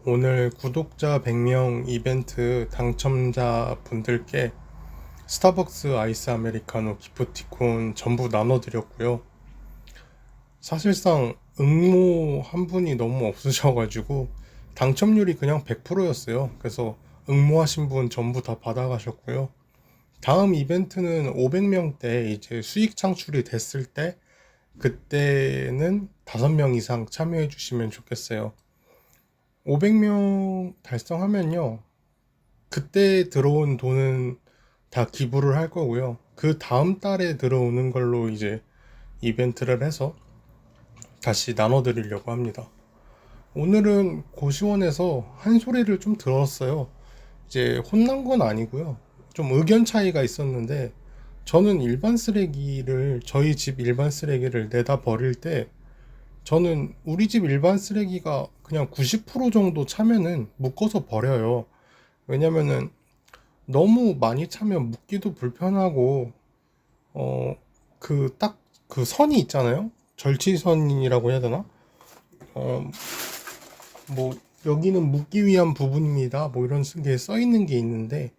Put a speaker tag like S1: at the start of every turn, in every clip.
S1: 오늘 구독자 100명 이벤트 당첨자 분들께 스타벅스 아이스 아메리카노 기프티콘 전부 나눠드렸고요. 사실상 응모 한 분이 너무 없으셔가지고 당첨률이 그냥 100%였어요. 그래서 응모하신 분 전부 다 받아가셨고요. 다음 이벤트는 500명 때 이제 수익 창출이 됐을 때 그때는 5명 이상 참여해 주시면 좋겠어요. 500명 달성하면요, 그때 들어온 돈은 다 기부를 할 거고요. 그 다음 달에 들어오는 걸로 이제 이벤트를 해서 다시 나눠드리려고 합니다. 오늘은 고시원에서 한 소리를 좀 들었어요. 이제 혼난 건 아니고요. 좀 의견 차이가 있었는데, 저는 일반 쓰레기를, 저희 집 일반 쓰레기를 내다 버릴 때, 저는 우리 집 일반 쓰레기가 그냥 90% 정도 차면은 묶어서 버려요. 왜냐면은 너무 많이 차면 묶기도 불편하고, 어, 그 딱 그 선이 있잖아요. 절취선이라고 해야 되나? 어, 뭐 여기는 묶기 위한 부분입니다. 뭐 이런 게 써 있는 게 있는데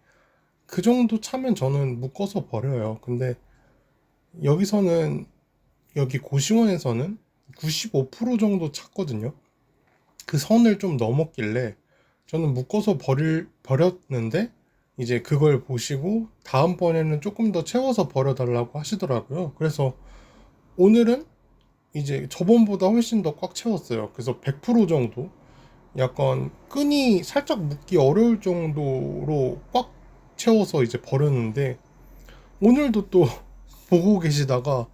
S1: 그 정도 차면 저는 묶어서 버려요. 근데 여기서는 여기 고시원에서는 95% 정도 찼거든요. 그 선을 좀 넘었길래 저는 묶어서 버렸는데 이제 그걸 보시고 다음번에는 조금 더 채워서 버려달라고 하시더라고요. 그래서 오늘은 이제 저번보다 훨씬 더 꽉 채웠어요. 그래서 100% 정도 약간 끈이 살짝 묶기 어려울 정도로 꽉 채워서 이제 버렸는데 오늘도 또 보고 계시다가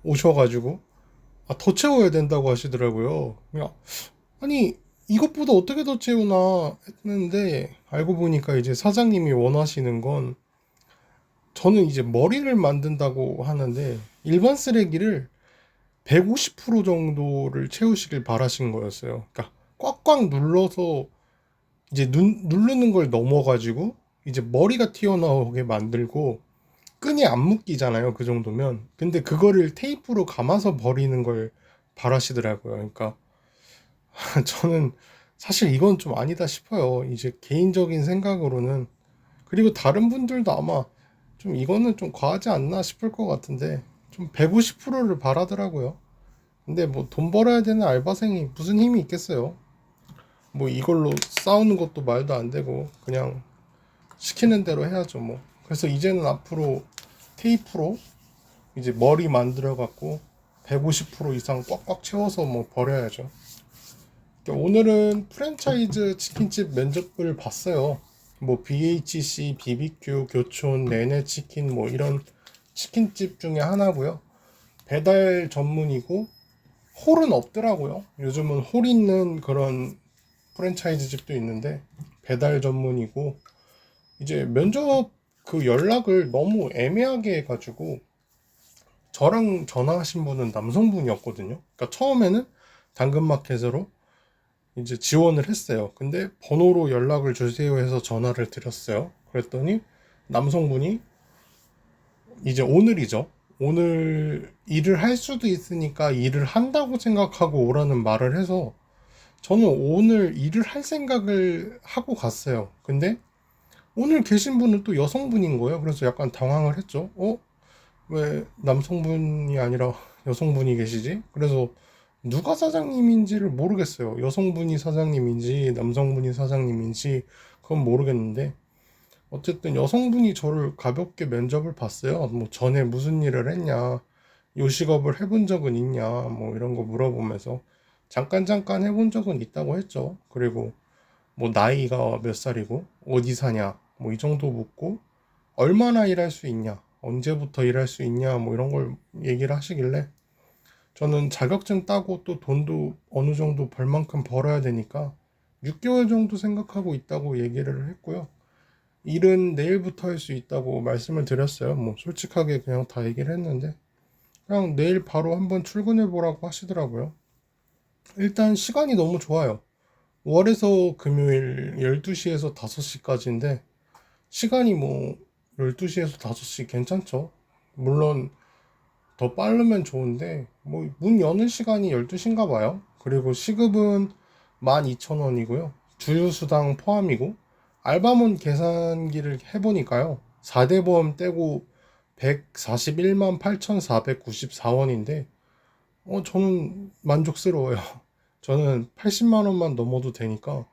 S1: 오셔가지고 더 채워야 된다고 하시더라고요. 그냥 아니 이것보다 어떻게 더 채우나 했는데 알고 보니까 이제 사장님이 원하시는 건 저는 이제 머리를 만든다고 하는데 일반 쓰레기를 150% 정도를 채우시길 바라신 거였어요. 그러니까 꽉꽉 눌러서 이제 누르는 걸 넘어가지고 이제 머리가 튀어나오게 만들고 끈이 안 묶이잖아요. 그 정도면. 근데 그거를 테이프로 감아서 버리는 걸 바라시더라고요. 그러니까 저는 사실 이건 좀 아니다 싶어요. 이제 개인적인 생각으로는. 그리고 다른 분들도 아마 좀 이거는 좀 과하지 않나 싶을 것 같은데 좀 150%를 바라더라고요. 근데 뭐 돈 벌어야 되는 알바생이 무슨 힘이 있겠어요. 뭐 이걸로 싸우는 것도 말도 안 되고 그냥 시키는 대로 해야죠 뭐. 그래서 이제는 앞으로 테이프로 이제 머리 만들어 갖고 150% 이상 꽉꽉 채워서 뭐 버려야죠. 오늘은 프랜차이즈 치킨집 면접을 봤어요. 뭐 BHC, BBQ, 교촌, 내내치킨 뭐 이런 치킨집 중에 하나고요. 배달 전문이고 홀은 없더라고요. 요즘은 홀 있는 그런 프랜차이즈 집도 있는데 배달 전문이고 이제 면접 그 연락을 너무 애매하게 해가지고 저랑 전화하신 분은 남성분이었거든요. 그러니까 처음에는 당근마켓으로 이제 지원을 했어요. 근데 번호로 연락을 주세요 해서 전화를 드렸어요. 그랬더니 남성분이 이제 오늘이죠. 오늘 일을 할 수도 있으니까 일을 한다고 생각하고 오라는 말을 해서 저는 오늘 일을 할 생각을 하고 갔어요. 근데 오늘 계신 분은 또 여성분인 거예요. 그래서 약간 당황을 했죠. 왜 남성분이 아니라 여성분이 계시지? 그래서 누가 사장님인지를 모르겠어요. 여성분이 사장님인지 남성분이 사장님인지 그건 모르겠는데 어쨌든 여성분이 저를 가볍게 면접을 봤어요. 뭐 전에 무슨 일을 했냐, 요식업을 해본 적은 있냐, 뭐 이런 거 물어보면서 잠깐 해본 적은 있다고 했죠. 그리고 뭐 나이가 몇 살이고 어디 사냐, 뭐 이 정도 묻고 얼마나 일할 수 있냐, 언제부터 일할 수 있냐, 뭐 이런 걸 얘기를 하시길래 저는 자격증 따고 또 돈도 어느 정도 벌 만큼 벌어야 되니까 6개월 정도 생각하고 있다고 얘기를 했고요. 일은 내일부터 할 수 있다고 말씀을 드렸어요. 뭐 솔직하게 그냥 다 얘기를 했는데 그냥 내일 바로 한번 출근해 보라고 하시더라고요. 일단 시간이 너무 좋아요. 월에서 금요일 12시에서 5시까지인데 시간이 뭐 12시에서 5시 괜찮죠. 물론 더 빠르면 좋은데 뭐 문 여는 시간이 12시인가 봐요. 그리고 시급은 12,000원이고요. 주유수당 포함이고, 알바몬 계산기를 해보니까요. 4대 보험 떼고 141만 8,494원인데, 저는 만족스러워요. 저는 80만 원만 넘어도 되니까.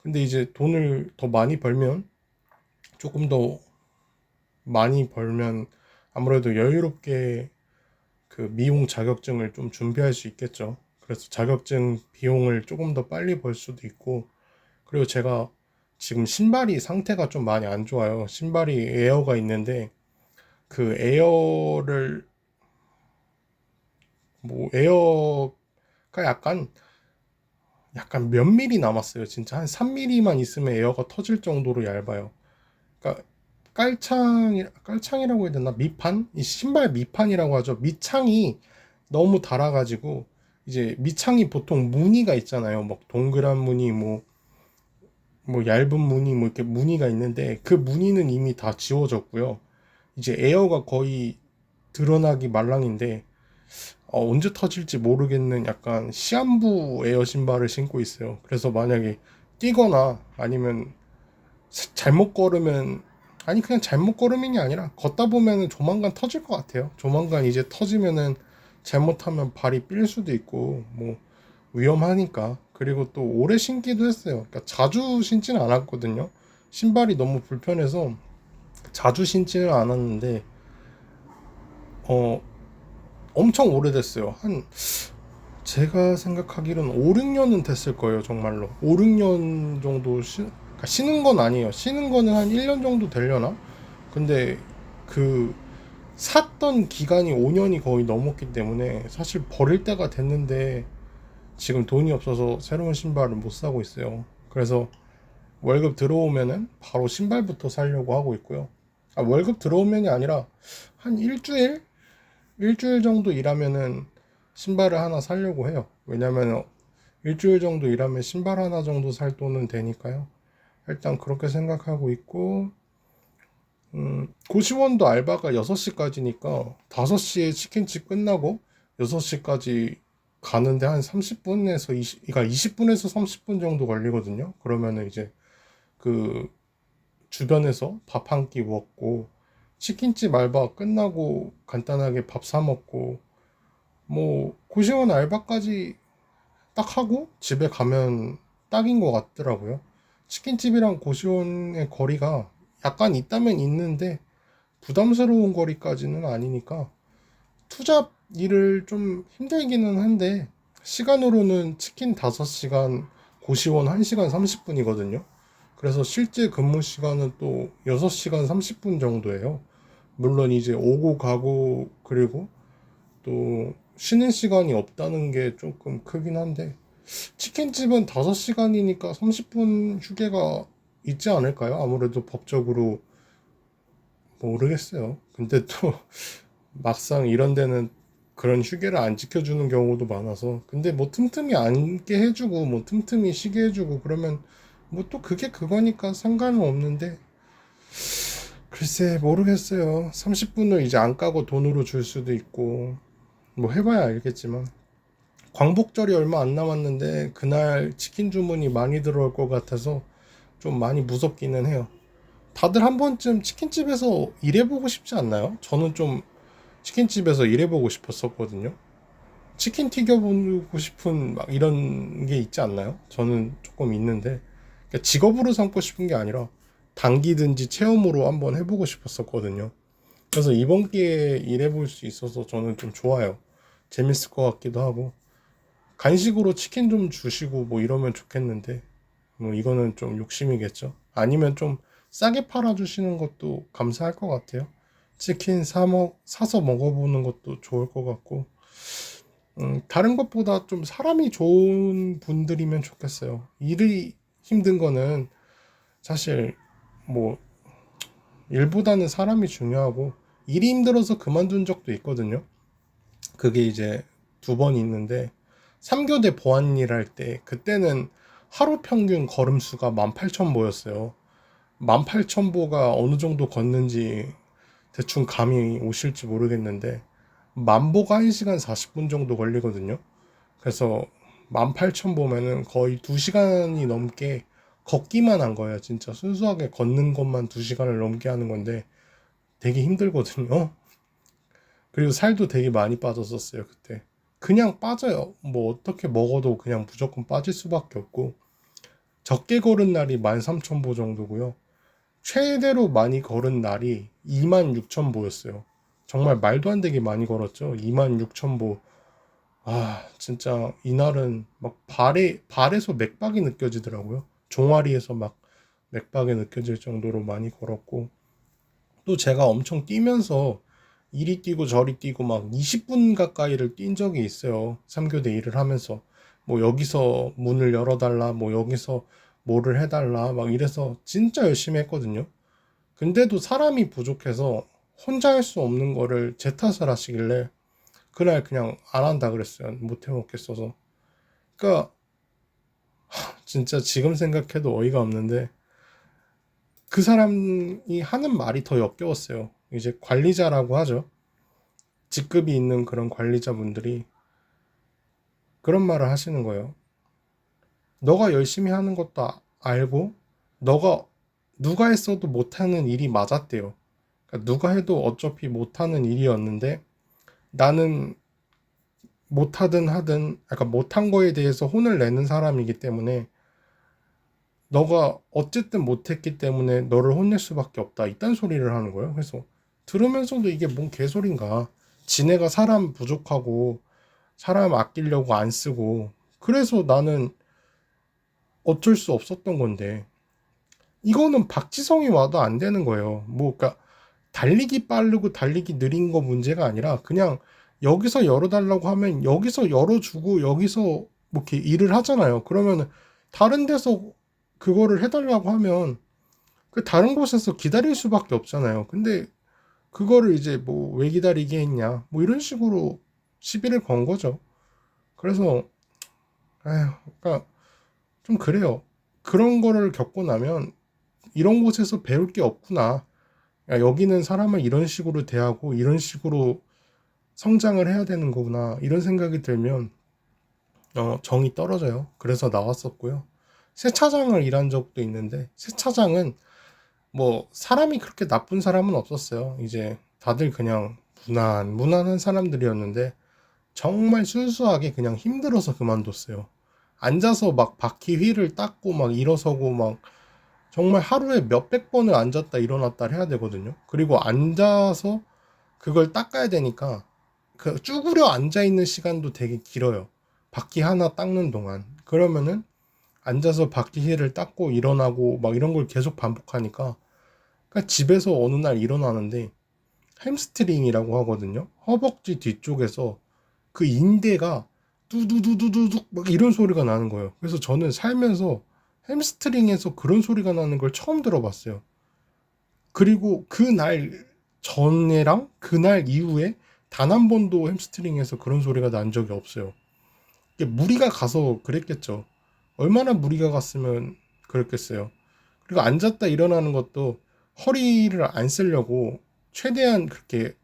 S1: 근데 이제 돈을 더 많이 벌면, 조금 더 많이 벌면 아무래도 여유롭게 그 미용 자격증을 좀 준비할 수 있겠죠. 그래서 자격증 비용을 조금 더 빨리 벌 수도 있고, 그리고 제가 지금 신발이 상태가 좀 많이 안 좋아요. 신발이 에어가 있는데, 그 에어를, 뭐, 에어가 약간 몇 미리 남았어요. 진짜 한 3mm만 있으면 에어가 터질 정도로 얇아요. 그러니까 깔창이라고 해야 되나? 미판? 이 신발 미판이라고 하죠. 밑창이 너무 닳아가지고, 이제 밑창이 보통 무늬가 있잖아요. 뭐 동그란 무늬, 뭐 얇은 무늬, 뭐 이렇게 무늬가 있는데, 그 무늬는 이미 다 지워졌고요. 이제 에어가 거의 드러나기 말랑인데, 언제 터질지 모르겠는 약간 시한부 에어 신발을 신고 있어요. 그래서 만약에 뛰거나 아니면 잘못 걸으면, 아니 그냥 잘못 걸음이 아니라 걷다 보면은 조만간 터질 것 같아요. 조만간 이제 터지면은 잘못하면 발이 삘 수도 있고 뭐 위험하니까. 그리고 또 오래 신기도 했어요. 그러니까 자주 신지는 않았거든요. 신발이 너무 불편해서 자주 신지는 않았는데 어 엄청 오래됐어요. 한 제가 생각하기로는 5, 6년은 됐을 거예요. 정말로 5, 6년 정도 그러니까 신은 건 아니에요. 신은 거는 한 1년 정도 되려나? 근데 그 샀던 기간이 5년이 거의 넘었기 때문에 사실 버릴 때가 됐는데 지금 돈이 없어서 새로운 신발을 못 사고 있어요. 그래서 월급 들어오면은 바로 신발부터 사려고 하고 있고요. 월급 들어오면이 아니라 한 일주일 정도 일하면은 신발을 하나 사려고 해요. 왜냐면 일주일 정도 일하면 신발 하나 정도 살 돈은 되니까요. 일단 그렇게 생각하고 있고, 고시원도 알바가 6시까지니까 5시에 치킨집 끝나고 6시까지 가는데 한 30분에서 20, 그러니까 20분에서 30분 정도 걸리거든요. 그러면은 이제 그 주변에서 밥 한 끼 먹고 치킨집 알바 끝나고 간단하게 밥 사 먹고 뭐 고시원 알바까지 딱 하고 집에 가면 딱인 것 같더라고요. 치킨집이랑 고시원의 거리가 약간 있다면 있는데 부담스러운 거리까지는 아니니까 투잡 일을 좀 힘들기는 한데 시간으로는 치킨 5시간, 고시원 1시간 30분이거든요. 그래서 실제 근무 시간은 또 6시간 30분 정도예요. 물론 이제 오고 가고 그리고 또 쉬는 시간이 없다는 게 조금 크긴 한데 치킨집은 5시간이니까 30분 휴게가 있지 않을까요? 아무래도 법적으로 모르겠어요. 근데 또 막상 이런 데는 그런 휴게를 안 지켜주는 경우도 많아서 근데 뭐 틈틈이 앉게 해주고 뭐 틈틈이 쉬게 해주고 그러면 뭐 또 그게 그거니까 상관은 없는데 글쎄 모르겠어요. 30분을 이제 안 까고 돈으로 줄 수도 있고 뭐 해봐야 알겠지만 광복절이 얼마 안 남았는데 그날 치킨 주문이 많이 들어올 것 같아서 좀 많이 무섭기는 해요. 다들 한 번쯤 치킨집에서 일해보고 싶지 않나요? 저는 좀 치킨집에서 일해보고 싶었었거든요. 치킨 튀겨보고 싶은 막 이런 게 있지 않나요? 저는 조금 있는데 그러니까 직업으로 삼고 싶은 게 아니라 단기든지 체험으로 한번 해보고 싶었었거든요. 그래서 이번 기회에 일해볼 수 있어서 저는 좀 좋아요. 재밌을 것 같기도 하고 간식으로 치킨 좀 주시고 뭐 이러면 좋겠는데 뭐 이거는 좀 욕심이겠죠. 아니면 좀 싸게 팔아주시는 것도 감사할 것 같아요. 치킨 사서 먹어보는 것도 좋을 것 같고 다른 것보다 좀 사람이 좋은 분들이면 좋겠어요. 일이 힘든 거는 사실 뭐 일보다는 사람이 중요하고 일이 힘들어서 그만둔 적도 있거든요. 그게 이제 2번 있는데 3교대 보안일 할 때 그때는 하루 평균 걸음수가 18,000보였어요. 18,000보가 어느 정도 걷는지 대충 감이 오실지 모르겠는데 만보가 1시간 40분 정도 걸리거든요. 그래서 18,000 보면은 거의 2시간이 넘게 걷기만 한 거예요. 진짜 순수하게 걷는 것만 2시간을 넘게 하는 건데 되게 힘들거든요. 그리고 살도 되게 많이 빠졌었어요, 그때. 그냥 빠져요. 뭐 어떻게 먹어도 그냥 무조건 빠질 수밖에 없고, 적게 걸은 날이 13,000보 정도고요. 최대로 많이 걸은 날이 26,000보였어요. 정말 말도 안 되게 많이 걸었죠. 26,000보. 아, 진짜 이날은 막 발에서 맥박이 느껴지더라고요. 종아리에서 막 맥박이 느껴질 정도로 많이 걸었고, 또 제가 엄청 뛰면서 이리 뛰고 저리 뛰고 막 20분 가까이를 뛴 적이 있어요. 3교대 일을 하면서. 뭐 여기서 문을 열어달라, 뭐 여기서 뭐를 해달라, 막 이래서 진짜 열심히 했거든요. 근데도 사람이 부족해서 혼자 할 수 없는 거를 제 탓을 하시길래 그날 그냥 안 한다 그랬어요. 못 해먹겠어서. 그러니까 진짜 지금 생각해도 어이가 없는데 그 사람이 하는 말이 더 역겨웠어요. 이제 관리자라고 하죠. 직급이 있는 그런 관리자분들이 그런 말을 하시는 거예요. 너가 열심히 하는 것도 알고 너가 누가 했어도 못하는 일이 맞았대요. 그러니까 누가 해도 어차피 못하는 일이었는데 나는 못하든 하든 약간 못한 거에 대해서 혼을 내는 사람이기 때문에 너가 어쨌든 못했기 때문에 너를 혼낼 수밖에 없다. 이딴 소리를 하는 거예요. 그래서 들으면서도 이게 뭔 개소린가. 지네가 사람 부족하고 사람 아끼려고 안 쓰고 그래서 나는 어쩔 수 없었던 건데 이거는 박지성이 와도 안 되는 거예요. 뭐 그러니까 달리기 빠르고 달리기 느린 거 문제가 아니라 그냥 여기서 열어달라고 하면 여기서 열어주고 여기서 뭐 이렇게 일을 하잖아요. 그러면 다른 데서 그거를 해달라고 하면 그 다른 곳에서 기다릴 수밖에 없잖아요. 근데 그거를 이제 뭐 왜 기다리게 했냐 뭐 이런 식으로 시비를 건 거죠. 그래서 아휴, 그러니까 좀 그래요. 그런 거를 겪고 나면 이런 곳에서 배울 게 없구나. 야, 여기는 사람을 이런 식으로 대하고 이런 식으로 성장을 해야 되는 거구나. 이런 생각이 들면 정이 떨어져요. 그래서 나왔었고요. 세차장을 일한 적도 있는데 세차장은 뭐 사람이 그렇게 나쁜 사람은 없었어요. 이제 다들 그냥 무난한 사람들이었는데 정말 순수하게 그냥 힘들어서 그만뒀어요. 앉아서 막 바퀴 휠을 닦고 막 일어서고 막 정말 하루에 몇백 번을 앉았다 일어났다 해야 되거든요. 그리고 앉아서 그걸 닦아야 되니까 그 쭈그려 앉아 있는 시간도 되게 길어요. 바퀴 하나 닦는 동안. 그러면은 앉아서 바퀴 힐을 닦고 일어나고 막 이런 걸 계속 반복하니까 그러니까 집에서 어느 날 일어나는데 햄스트링이라고 하거든요. 허벅지 뒤쪽에서 그 인대가 뚜두두두두둑 막 이런 소리가 나는 거예요. 그래서 저는 살면서 햄스트링에서 그런 소리가 나는 걸 처음 들어봤어요. 그리고 그날 전에랑 그날 이후에 단 한 번도 햄스트링에서 그런 소리가 난 적이 없어요. 이게 무리가 가서 그랬겠죠. 얼마나 무리가 갔으면 그랬겠어요. 그리고 앉았다 일어나는 것도 허리를 안 쓰려고 최대한 그렇게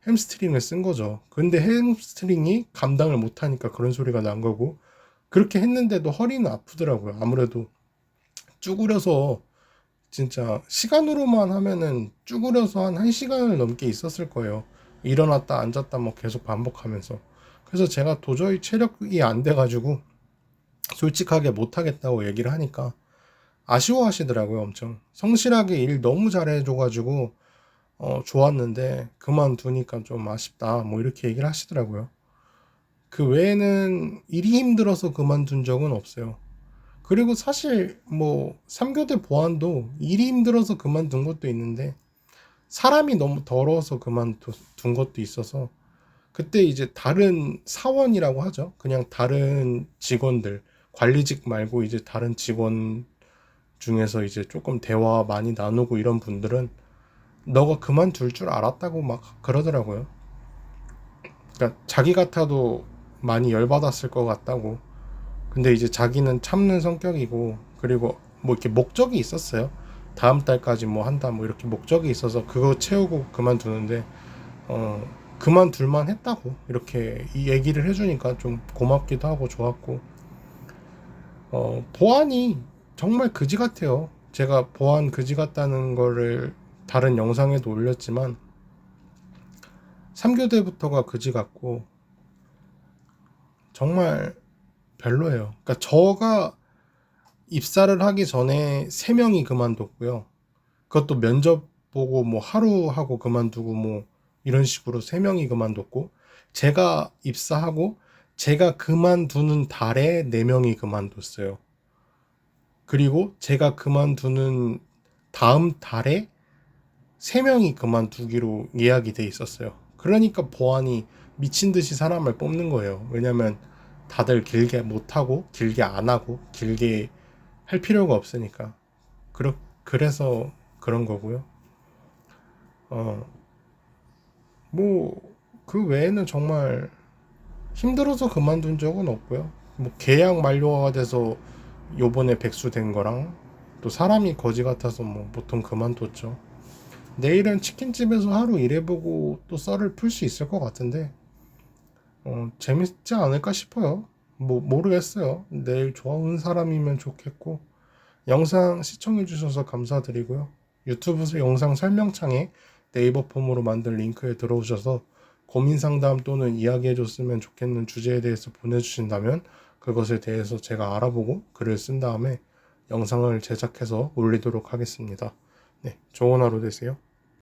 S1: 햄스트링을 쓴 거죠. 근데 햄스트링이 감당을 못하니까 그런 소리가 난 거고 그렇게 했는데도 허리는 아프더라고요. 아무래도 쭈그려서 진짜 시간으로만 하면은 쭈그려서 한 1시간을 넘게 있었을 거예요. 일어났다 앉았다 뭐 계속 반복하면서. 그래서 제가 도저히 체력이 안 돼가지고 솔직하게 못하겠다고 얘기를 하니까 아쉬워하시더라고요. 엄청 성실하게 일 너무 잘해줘가지고 좋았는데 그만두니까 좀 아쉽다 뭐 이렇게 얘기를 하시더라고요. 그 외에는 일이 힘들어서 그만둔 적은 없어요. 그리고 사실 뭐 3교대 보안도 일이 힘들어서 그만둔 것도 있는데 사람이 너무 더러워서 그만둔 것도 있어서 그때 이제 다른 사원이라고 하죠. 그냥 다른 직원들 관리직 말고 이제 다른 직원 중에서 이제 조금 대화 많이 나누고 이런 분들은 너가 그만둘 줄 알았다고 막 그러더라고요. 그러니까 자기 같아도 많이 열받았을 것 같다고. 근데 이제 자기는 참는 성격이고 그리고 뭐 이렇게 목적이 있었어요. 다음 달까지 뭐 한다 뭐 이렇게 목적이 있어서 그거 채우고 그만두는데 그만둘만 했다고 이렇게 이 얘기를 해주니까 좀 고맙기도 하고 좋았고 보안이 정말 그지 같아요. 제가 보안 그지 같다는 거를 다른 영상에도 올렸지만 3교대부터가 그지 같고 정말 별로예요. 그러니까 저가 입사를 하기 전에 3명이 그만뒀고요. 그것도 면접 보고 뭐 하루 하고 그만두고 뭐 이런 식으로 3명이 그만뒀고, 제가 입사하고 제가 그만두는 달에 4명이 그만뒀어요. 그리고 제가 그만두는 다음 달에 3명이 그만두기로 예약이 돼 있었어요. 그러니까 보안이 미친 듯이 사람을 뽑는 거예요. 왜냐면 다들 길게 못하고 길게 안 하고 길게 할 필요가 없으니까. 그래서 그런 거고요. 어, 뭐 그 외에는 정말 힘들어서 그만둔 적은 없고요. 뭐 계약 만료가 돼서 요번에 백수 된 거랑, 또 사람이 거지 같아서 뭐 보통 그만뒀죠. 내일은 치킨집에서 하루 일해보고 또 썰을 풀 수 있을 것 같은데 재밌지 않을까 싶어요. 뭐 모르겠어요. 내일 좋아하는 사람이면 좋겠고. 영상 시청해주셔서 감사드리고요. 유튜브 영상 설명창에 네이버 폼으로 만든 링크에 들어오셔서 고민 상담 또는 이야기해줬으면 좋겠는 주제에 대해서 보내주신다면 그것에 대해서 제가 알아보고 글을 쓴 다음에 영상을 제작해서 올리도록 하겠습니다. 네, 좋은 하루 되세요.